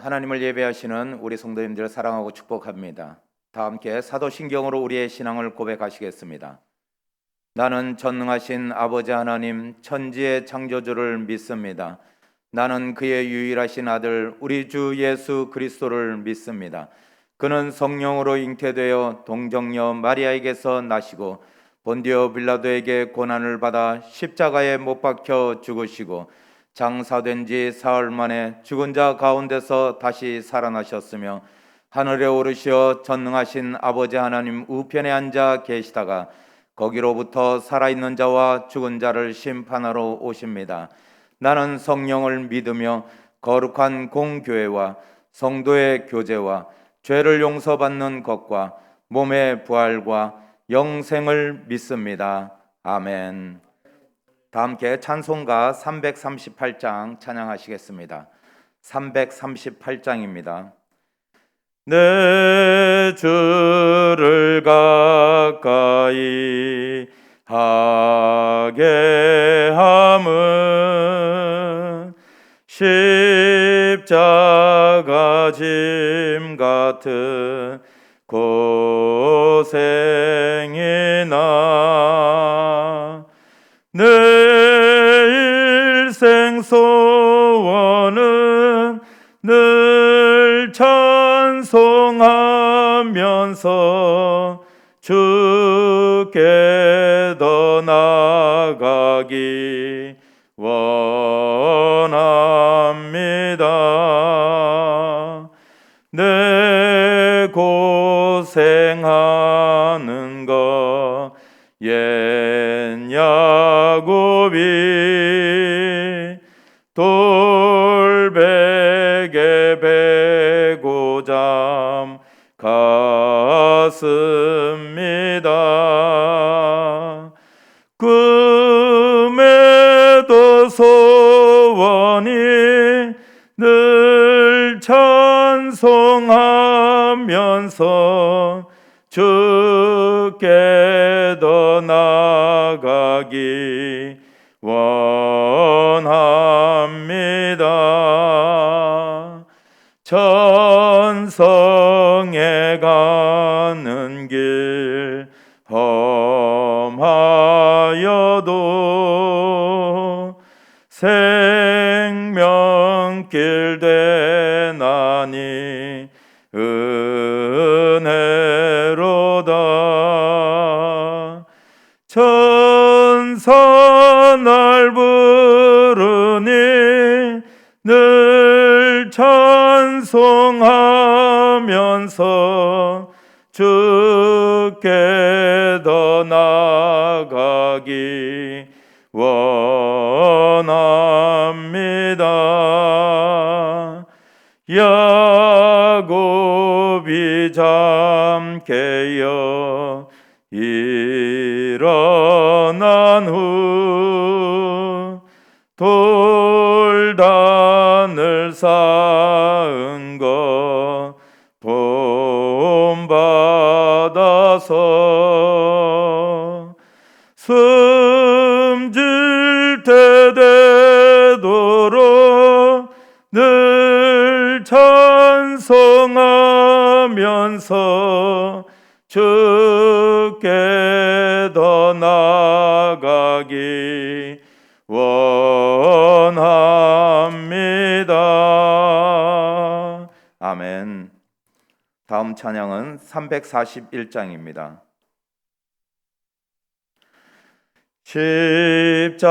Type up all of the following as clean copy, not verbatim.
하나님을 예배하시는 우리 성도님들 사랑하고 축복합니다. 다 함께 사도신경으로 우리의 신앙을 고백하시겠습니다. 나는 전능하신 아버지 하나님 천지의 창조주를 믿습니다. 나는 그의 유일하신 아들 우리 주 예수 그리스도를 믿습니다. 그는 성령으로 잉태되어 동정녀 마리아에게서 나시고 본디오 빌라도에게 고난을 받아 십자가에 못 박혀 죽으시고 장사된 지 사흘 만에 죽은 자 가운데서 다시 살아나셨으며 하늘에 오르시어 전능하신 아버지 하나님 우편에 앉아 계시다가 거기로부터 살아있는 자와 죽은 자를 심판하러 오십니다. 나는 성령을 믿으며 거룩한 공교회와 성도의 교제와 죄를 용서받는 것과 몸의 부활과 영생을 믿습니다. 아멘. 다 함께 찬송가 338장 찬양하시겠습니다. 338장입니다. 내 주를 가까이 하게 함은 십자가 짐 같은 고생이나 내 일생 소원은 늘 찬송하면서 주께 더 나아가기 원합니다. 내 고생하는 것 옛 야곱이 돌베개 베고 잠 갔습니다. 꿈에도 소원이 늘 찬송하면서 주께 더 나아가기 원합니다. 천성에 가는 길 험하여도 생명길 되나니 은혜로다. 천사 날 부르니 늘 찬송하면서 주께 더 나아가기 원합니다. 야곱이 잠 깨어 일어난 후 돌단을 쌓은 것 본받아서 숨질 때 되도록 늘 찬송하면서 주께 더 나아가기 원합니다. 아멘. 다음 찬양은 341장입니다.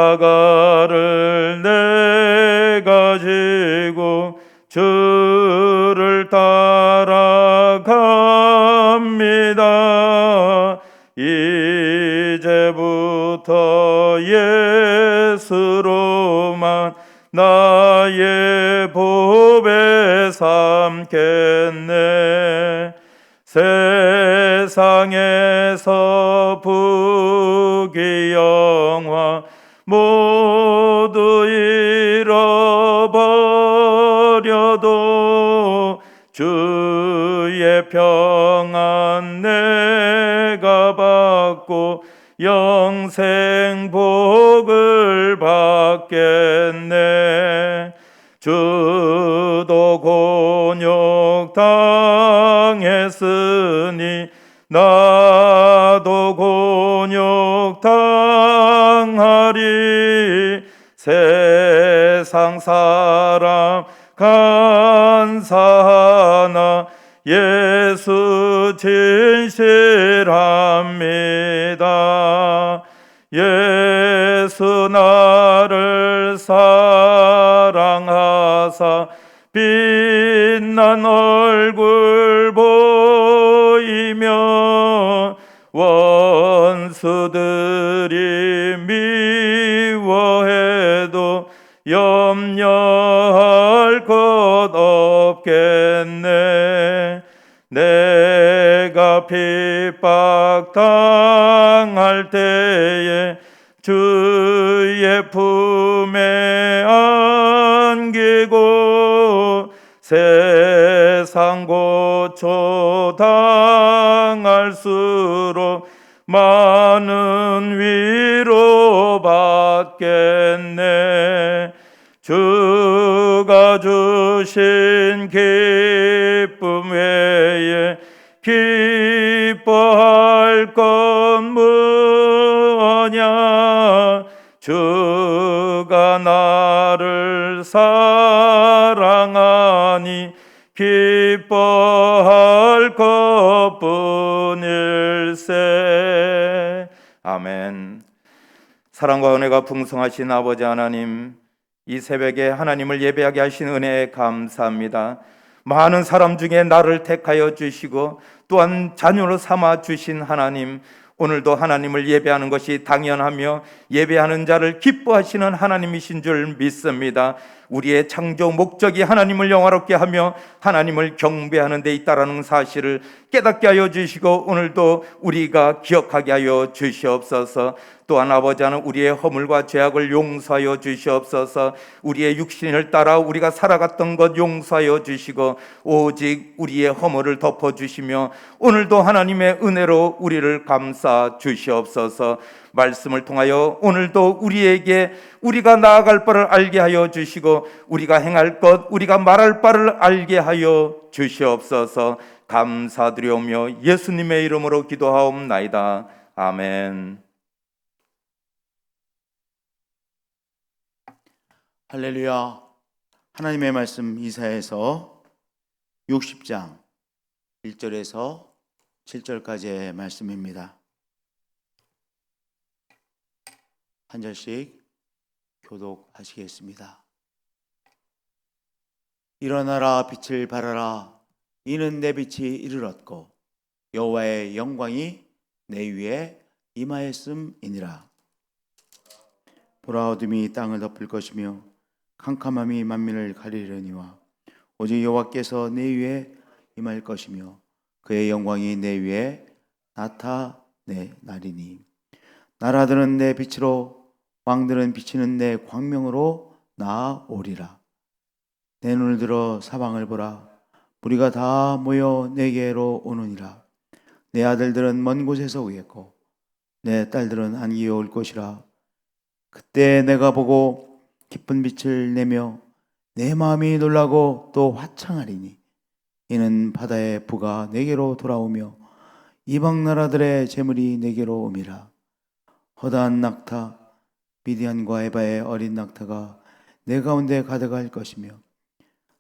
십자가를 내가 지고 주를 따라갑니다. 이제부터 예수로만 나의 보배 삼겠네. 세상에서 부귀 영화 모두 잃어버려도 주의 평안 내가 받고 영생 복을 받겠네. 주도 곤욕 당했으니 나도 곤욕 당하리. 세상 사람 간사하나 예수 진실합니다. 예수 나를 사랑하사 빛난 얼굴 보이며 원수들이 미워해도 염려할 것 없겠네. 내가 핍박당할 때에 주의 품에 안기고 세상 고초 당할수록 많은 위로 받겠네. 주가 주신 기쁨 외에 기뻐할 것 무엇냐. 주가 나를 사랑하니 기뻐할 것뿐일세. 아멘. 사랑과 은혜가 풍성하신 아버지 하나님, 이 새벽에 하나님을 예배하게 하신 은혜에 감사합니다. 많은 사람 중에 나를 택하여 주시고 또한 자녀로 삼아 주신 하나님, 오늘도 하나님을 예배하는 것이 당연하며 예배하는 자를 기뻐하시는 하나님이신 줄 믿습니다. 우리의 창조 목적이 하나님을 영화롭게 하며 하나님을 경배하는 데 있다라는 사실을 깨닫게 하여 주시고 오늘도 우리가 기억하게 하여 주시옵소서. 또한 아버지 하나님, 우리의 허물과 죄악을 용서하여 주시옵소서. 우리의 육신을 따라 우리가 살아갔던 것 용서하여 주시고 오직 우리의 허물을 덮어주시며 오늘도 하나님의 은혜로 우리를 감싸 주시옵소서. 말씀을 통하여 오늘도 우리에게 우리가 나아갈 바를 알게 하여 주시고 우리가 행할 것, 우리가 말할 바를 알게 하여 주시옵소서. 감사드리오며 예수님의 이름으로 기도하옵나이다. 아멘. 할렐루야. 하나님의 말씀 이사야서 60장 1절에서 7절까지의 말씀입니다. 한 절씩 교독하시겠습니다. 일어나라, 빛을 발하라. 이는 내 빛이 이르렀고 여호와의 영광이 내 위에 임하였음이니라. 보라, 어둠이 땅을 덮을 것이며 캄캄함이 만민을 가리려니와 오직 여호와께서 내 위에 임할 것이며 그의 영광이 내 위에 나타내나리니. 나라들은 내 빛으로, 왕들은 비치는 내 광명으로 나아오리라. 내 눈을 들어 사방을 보라. 무리가 다 모여 내게로 오느니라. 내 아들들은 먼 곳에서 오겠고 내 딸들은 안기어 올 것이라. 그때 내가 보고 깊은 빛을 내며 내 마음이 놀라고 또 화창하리니. 이는 바다의 부가 내게로 돌아오며 이방 나라들의 재물이 내게로 오미라. 허다한 낙타, 미디안과 에바의 어린 낙타가 내 가운데 가득할 것이며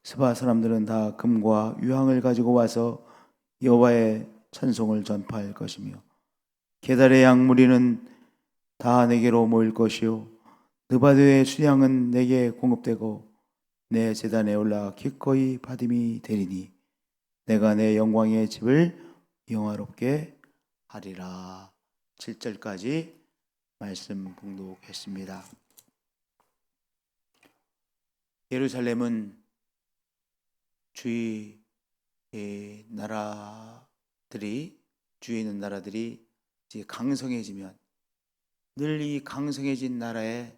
스바 사람들은 다 금과 유황을 가지고 와서 여호와의 찬송을 전파할 것이며 게달의 양무리는 다 내게로 모일 것이요 느바드의 수양은 내게 공급되고 내 제단에 올라 기꺼이 받음이 되리니 내가 내 영광의 집을 영화롭게 하리라. 7절까지 말씀 봉독했습니다. 예루살렘은 주위의 나라들이, 주위에 있는 나라들이 이제 강성해지면 늘 이 강성해진 나라에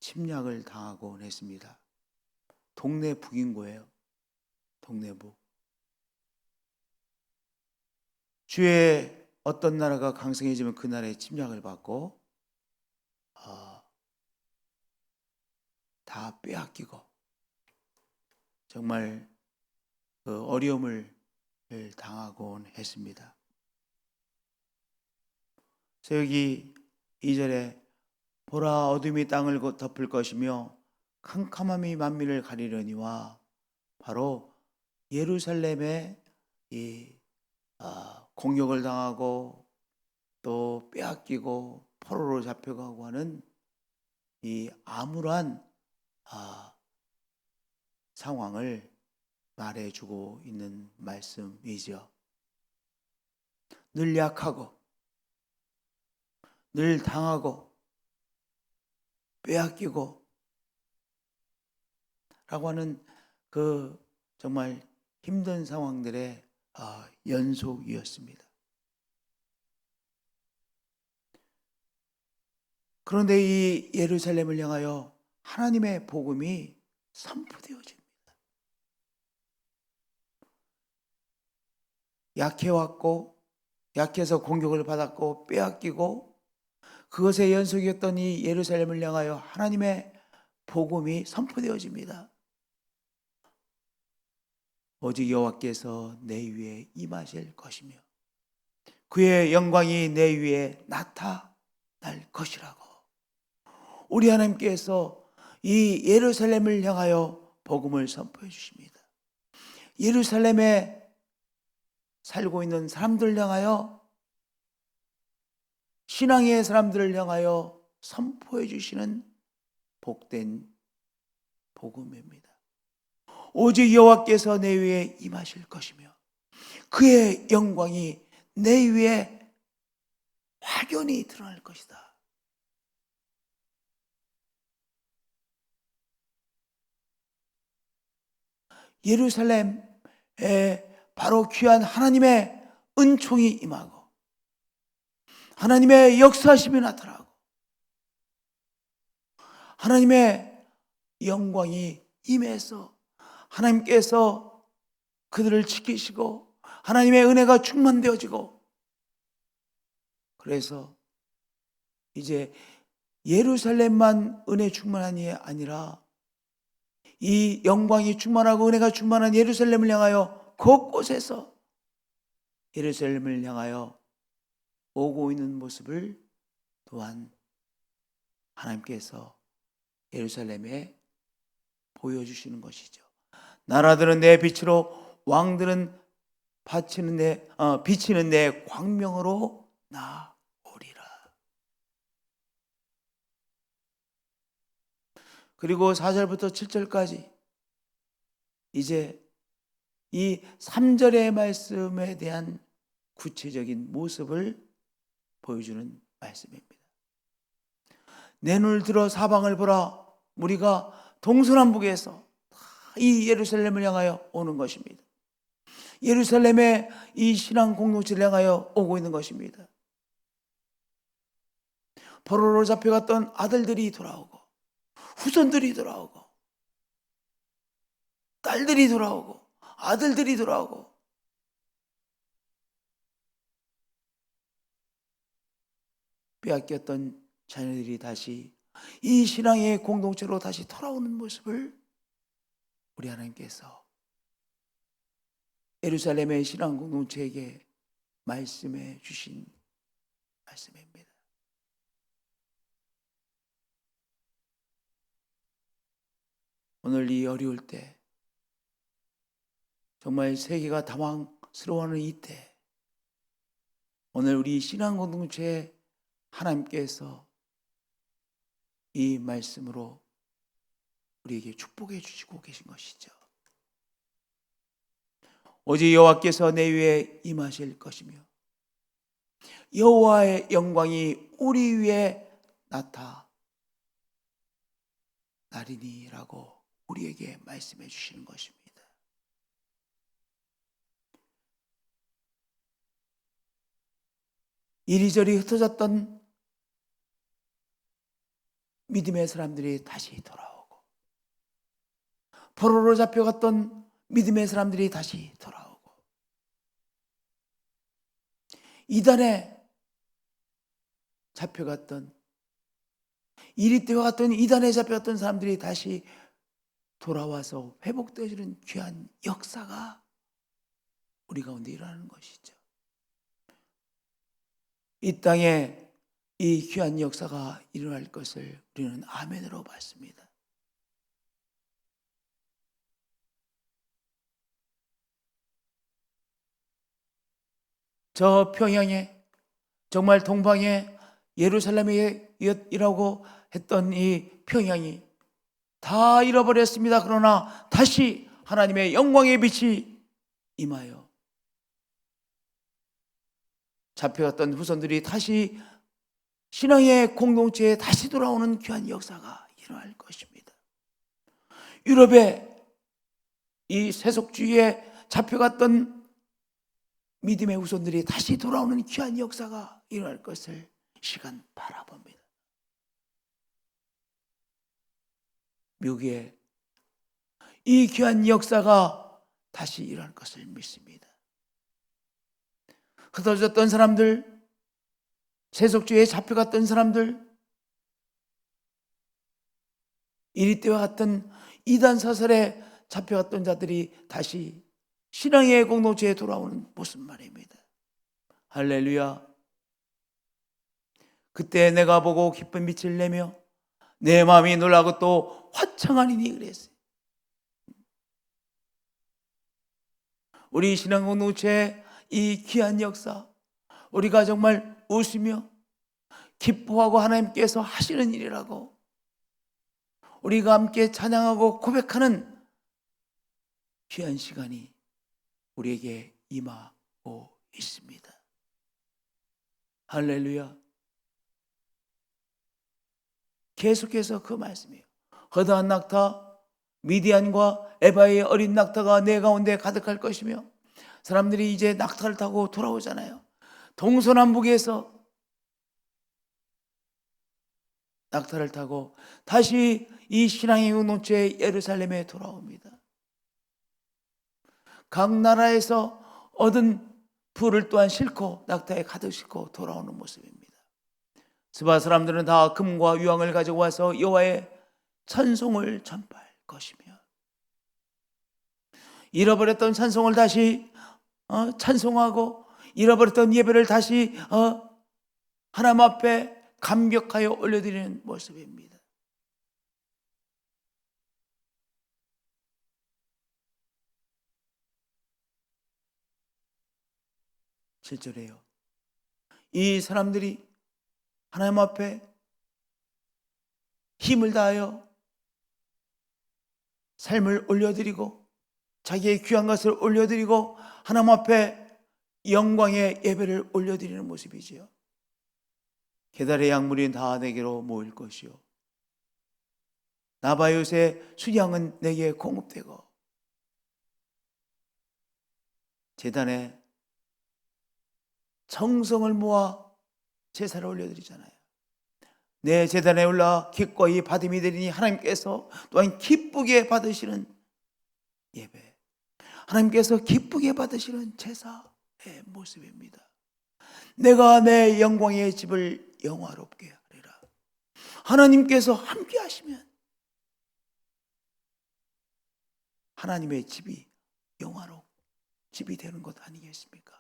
침략을 당하곤 했습니다. 동네 북인 거예요. 동네 북. 주위에 어떤 나라가 강성해지면 그 나라에 침략을 받고 다 빼앗기고 정말 그 어려움을 당하곤 했습니다. 그래서 여기 2절에 보라 어둠이 땅을 덮을 것이며 캄캄함이 만민을 가리려니와 바로 예루살렘에 공격을 당하고 또 빼앗기고 포로로 잡혀가고 하는 이 암울한 상황을 말해주고 있는 말씀이죠. 늘 약하고 늘 당하고 빼앗기고 라고 하는 그 정말 힘든 상황들의 연속이었습니다. 그런데 이 예루살렘을 향하여 하나님의 복음이 선포되어집니다. 약해왔고 약해서 공격을 받았고 빼앗기고 그것의 연속이었던 이 예루살렘을 향하여 하나님의 복음이 선포되어집니다. 오직 여호와께서 내 위에 임하실 것이며 그의 영광이 내 위에 나타날 것이라고. 우리 하나님께서 이 예루살렘을 향하여 복음을 선포해 주십니다. 예루살렘에 살고 있는 사람들을 향하여, 신앙의 사람들을 향하여 선포해 주시는 복된 복음입니다. 오직 여호와께서 내 위에 임하실 것이며 그의 영광이 내 위에 확연히 드러날 것이다. 예루살렘에 바로 귀한 하나님의 은총이 임하고 하나님의 역사심이 나타나고 하나님의 영광이 임해서 하나님께서 그들을 지키시고 하나님의 은혜가 충만되어지고, 그래서 이제 예루살렘만 은혜 충만한 게 아니라 이 영광이 충만하고 은혜가 충만한 예루살렘을 향하여 곳곳에서 예루살렘을 향하여 오고 있는 모습을 또한 하나님께서 예루살렘에 보여주시는 것이죠. 나라들은 내 빛으로, 왕들은 비치는 내 광명으로 나오리라. 그리고 4절부터 7절까지 이제 이 3절의 말씀에 대한 구체적인 모습을 보여주는 말씀입니다. 내 눈을 들어 사방을 보라. 우리가 동서남북에서 이 예루살렘을 향하여 오는 것입니다. 예루살렘의 이 신앙 공동체를 향하여 오고 있는 것입니다. 포로로 잡혀갔던 아들들이 돌아오고 후손들이 돌아오고 딸들이 돌아오고 아들들이 돌아오고 빼앗겼던 자녀들이 다시 이 신앙의 공동체로 다시 돌아오는 모습을 우리 하나님께서 예루살렘의 신앙 공동체에게 말씀해 주신 말씀입니다. 오늘 이 어려울 때, 정말 세계가 당황스러워하는 이때, 오늘 우리 신앙 공동체에 하나님께서 이 말씀으로 우리에게 축복해 주시고 계신 것이죠. 오직 여호와께서 내 위에 임하실 것이며 여호와의 영광이 우리 위에 나타나리니라고 우리에게 말씀해 주시는 것입니다. 이리저리 흩어졌던 믿음의 사람들이 다시 돌아오고, 포로로 잡혀갔던 믿음의 사람들이 다시 돌아오고, 이단에 잡혀갔던, 이리떼와 같은 이단에 잡혀갔던 사람들이 다시 돌아와서 회복되어지는 귀한 역사가 우리 가운데 일어나는 것이죠. 이 땅에 이 귀한 역사가 일어날 것을 우리는 아멘으로 받습니다. 저 평양에, 정말 동방에 예루살렘이라고 했던 이 평양이 다 잃어버렸습니다. 그러나 다시 하나님의 영광의 빛이 임하여 잡혀갔던 후손들이 다시 신앙의 공동체에 다시 돌아오는 귀한 역사가 일어날 것입니다. 유럽의 이 세속주의에 잡혀갔던 믿음의 후손들이 다시 돌아오는 귀한 역사가 일어날 것을 시간 바라봅니다. 미국의 이 귀한 역사가 다시 일어날 것을 믿습니다. 흩어졌던 사람들, 세속주의에 잡혀갔던 사람들, 이리 때와 같은 이단 사설에 잡혀갔던 자들이 다시 신앙의 공동체에 돌아오는 모습 말입니다. 할렐루야. 그때 내가 보고 기쁜 빛을 내며 내 마음이 놀라고 또 화창하니니 그랬어요. 우리 신앙 공동체의 이 귀한 역사, 우리가 정말 웃으며 기뻐하고 하나님께서 하시는 일이라고 우리가 함께 찬양하고 고백하는 귀한 시간이 우리에게 임하고 있습니다. 할렐루야. 계속해서 그 말씀이에요. 허다한 낙타, 미디안과 에바의 어린 낙타가 내 가운데 가득할 것이며, 사람들이 이제 낙타를 타고 돌아오잖아요. 동서남북에서 낙타를 타고 다시 이 신앙의 공동체 예루살렘에 돌아옵니다. 각 나라에서 얻은 부를 또한 싣고 낙타에 가득 싣고 돌아오는 모습입니다. 스바 사람들은 다 금과 유황을 가지고 와서 여호와의 찬송을 전파할 것이며, 잃어버렸던 찬송을 다시 찬송하고 잃어버렸던 예배를 다시 하나님 앞에 감격하여 올려드리는 모습입니다. 실제로요, 이 사람들이 하나님 앞에 힘을 다하여 삶을 올려드리고 자기의 귀한 것을 올려드리고 하나님 앞에 영광의 예배를 올려드리는 모습이지요. 게달의 양물이 다 내게로 모일 것이요 나바요의 수량은 내게 공급되고, 제단에 정성을 모아 제사를 올려드리잖아요. 내 제단에 올라 기꺼이 받음이 되리니 하나님께서 또한 기쁘게 받으시는 예배, 하나님께서 기쁘게 받으시는 제사의 모습입니다. 내가 내 영광의 집을 영화롭게 하리라. 하나님께서 함께 하시면 하나님의 집이 영화롭 집이 되는 것 아니겠습니까?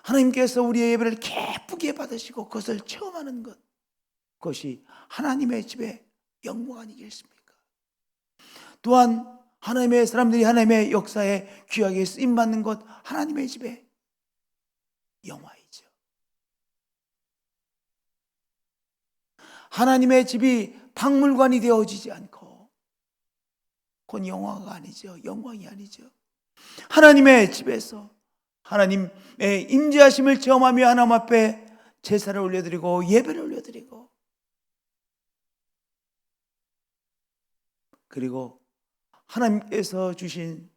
하나님께서 우리의 예배를 기쁘게 받으시고 그것을 체험하는 것, 그것이 하나님의 집의 영광 아니겠습니까? 또한 하나님의 사람들이 하나님의 역사에 귀하게 쓰임받는 것, 하나님의 집의 영화이죠. 하나님의 집이 박물관이 되어지지 않고 그건 영화가 아니죠. 영광이 아니죠. 하나님의 집에서 하나님의 임재하심을 체험하며 하나님 앞에 제사를 올려드리고 예배를 올려드리고, 그리고 하나님께서 주신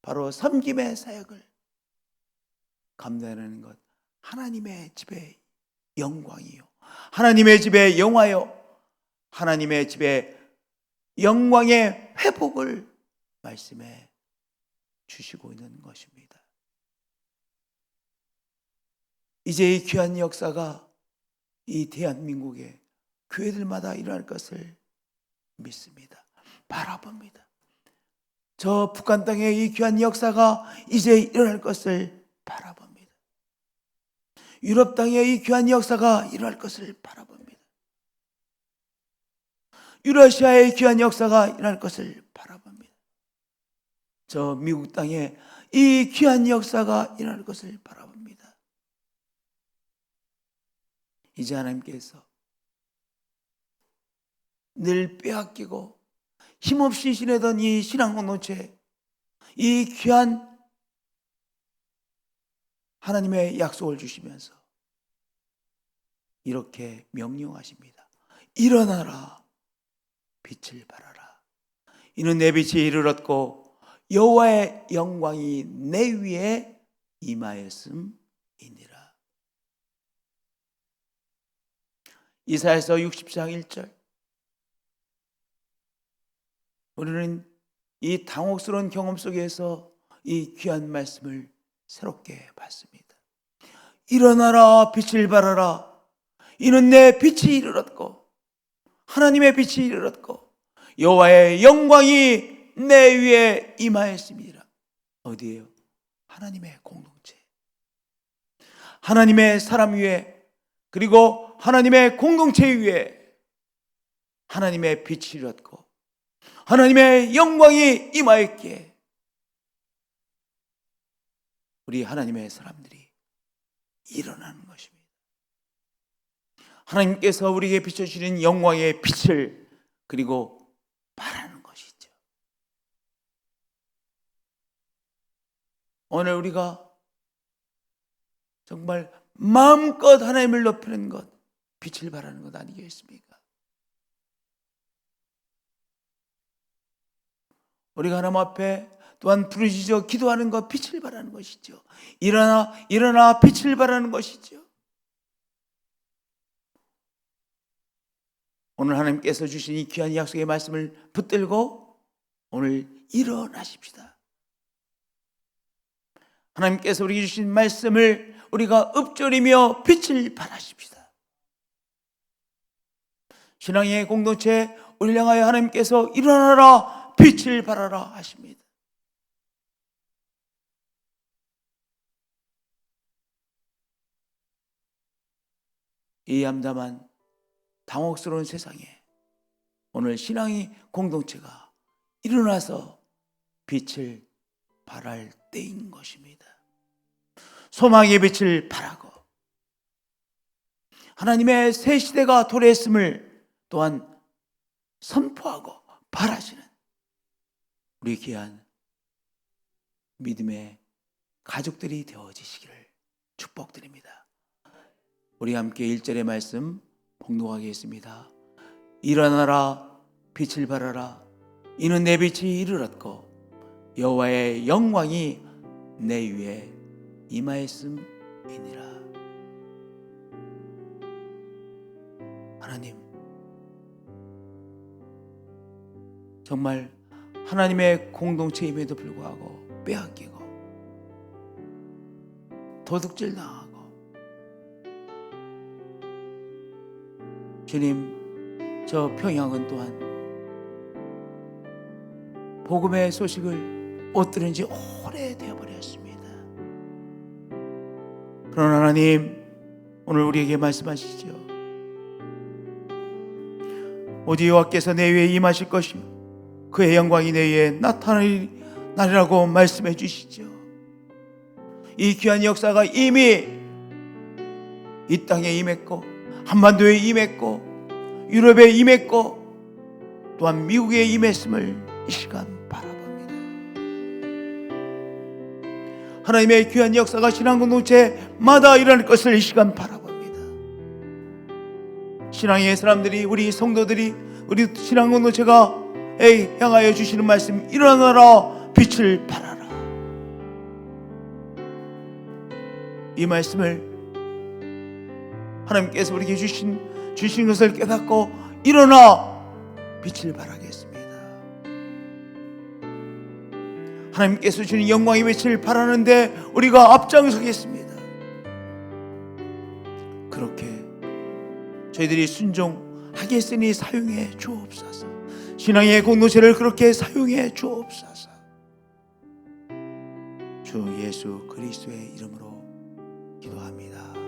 바로 섬김의 사역을 감당하는 것, 하나님의 집의 영광이요, 하나님의 집의 영화요, 하나님의 집의 영광의 회복을 말씀해 주시고 있는 것입니다. 이제 이 귀한 역사가 이 대한민국의 교회들마다 일어날 것을 믿습니다. 바라봅니다. 저 북한 땅의 이 귀한 역사가 이제 일어날 것을 바라봅니다. 유럽 땅의 이 귀한 역사가 일어날 것을 바라봅니다. 유러시아의 귀한 역사가 일어날 것을 바라봅니다. 저 미국 땅에 이 귀한 역사가 일어날 것을 바라봅니다. 이제 하나님께서 늘 빼앗기고 힘없이 지내던 이 신앙 공동체, 이 귀한 하나님의 약속을 주시면서 이렇게 명령하십니다. 일어나라, 빛을 발하라. 이는 내 빛이 이를 얻고 여호와의 영광이 내 위에 임하였음이니라. 이사야서 60장 1절. 우리는 이 당혹스러운 경험 속에서 이 귀한 말씀을 새롭게 받습니다. 일어나라, 빛을 발하라. 이는 내 빛이 이르렀고 하나님의 빛이 이르렀고 여호와의 영광이 내 위에 임하였습니다. 어디에요? 하나님의 공동체, 하나님의 사람 위에, 그리고 하나님의 공동체 위에 하나님의 빛이 이르렀고 하나님의 영광이 임하였기에 우리 하나님의 사람들이 일어나는 것입니다. 하나님께서 우리에게 비춰주시는 영광의 빛을 그리고 바라는 것이죠. 오늘 우리가 정말 마음껏 하나님을 높이는 것, 빛을 바라는 것 아니겠습니까? 우리가 하나님 앞에 또한 부르짖어 기도하는 것, 빛을 바라는 것이죠. 일어나, 일어나, 빛을 바라는 것이죠. 오늘 하나님께서 주신 이 귀한 약속의 말씀을 붙들고 오늘 일어나십시다. 하나님께서 우리에게 주신 말씀을 우리가 읊조리며 빛을 발하십시다. 신앙의 공동체 우리를 향하여 하나님께서 일어나라, 빛을 발하라 하십니다. 이 암담한 당혹스러운 세상에 오늘 신앙의 공동체가 일어나서 빛을 발할 때인 것입니다. 소망의 빛을 발하고 하나님의 새 시대가 도래했음을 또한 선포하고 발하시는 우리 귀한 믿음의 가족들이 되어지시기를 축복드립니다. 우리 함께 1절의 말씀 봉독하겠습니다. 일어나라, 빛을 발하라. 이는 내 빛이 이르렀고 여호와의 영광이 내 위에 임하였음이니라. 하나님, 정말 하나님의 공동체임에도 불구하고 빼앗기고 도둑질 당하고, 주님, 저 평양은 또한 복음의 소식을 못 들은 지 오래되어 버렸습니다. 그러나 하나님, 오늘 우리에게 말씀하시죠. 오직 여호와께서 내 위에 임하실 것이며 그의 영광이 내 위에 나타나리라고 말씀해 주시죠. 이 귀한 역사가 이미 이 땅에 임했고 한반도에 임했고 유럽에 임했고 또한 미국에 임했음을 이 시간 바라봅니다. 하나님의 귀한 역사가 신앙 공동체마다 일어날 것을 이 시간 바라봅니다. 신앙의 사람들이, 우리 성도들이, 우리 신앙 공동체가 향하여 주시는 말씀, 일어나라, 빛을 발하라. 이 말씀을 하나님께서 우리에게 주신 것을 깨닫고 일어나 빛을 발하겠습니다. 하나님께서 주신 영광의 빛을 발하는데 우리가 앞장서겠습니다. 그렇게 저희들이 순종하겠으니 사용해 주옵소서. 신앙의 공동체를 그렇게 사용해 주옵소서. 주 예수 그리스도의 이름으로 기도합니다.